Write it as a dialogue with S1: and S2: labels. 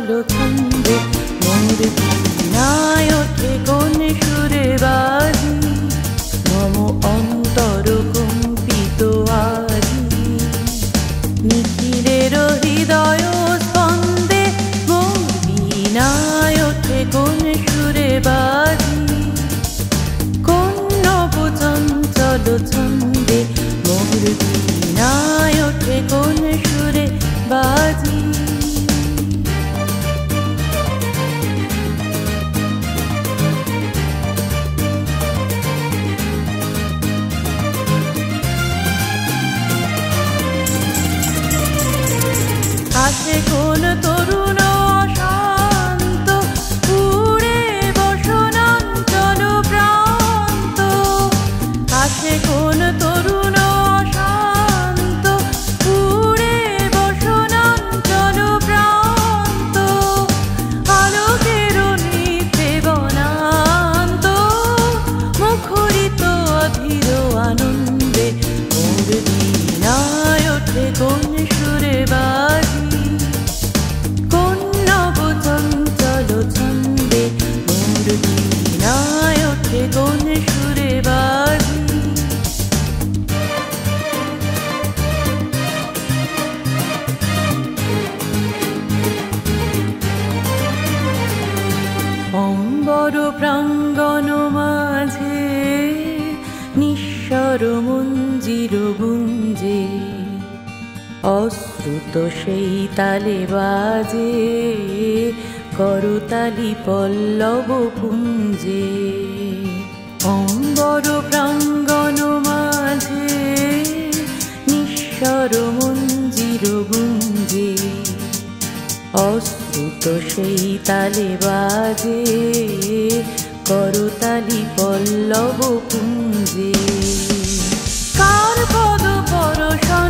S1: চলো ছন্দে মোর বীণায় ওঠে কোন সুরে বাজি মম অন্তর কম্পিত আজি নিখিলের হৃদয় স্পন্দে মোর বীণায় ওঠে কোন সুরে বাজি কোন নব চঞ্চল ছন্দে মোর বীণায় ওঠে কোন সুরে বাজি আসে কোন তরুণ শান্ত উড়ে বসনাঞ্চল প্রান্ত আসে কোন তরুণ শান্ত উড়ে বসনাঞ্চল প্রান্ত আলোকের নিতে বনান্ত মুখরিত অধীর আনন্দে মোর বীণায় ওঠে কোন সুরে বাজি কোন সুরে বাজি অম্বর প্রাঙ্গণ মাঝে নিঃস্বর মঞ্জির গুঞ্জে অশ্রুত সেই তালে বাজে করতালি পল্লব পুঞ্জে অম্বর প্রাঙ্গণ মাঝে নিঃস্বর মঞ্জির গুঞ্জে অশ্রুত সেই তালে বাজে করতালি পল্লব পুঞ্জে কার পদ পরশন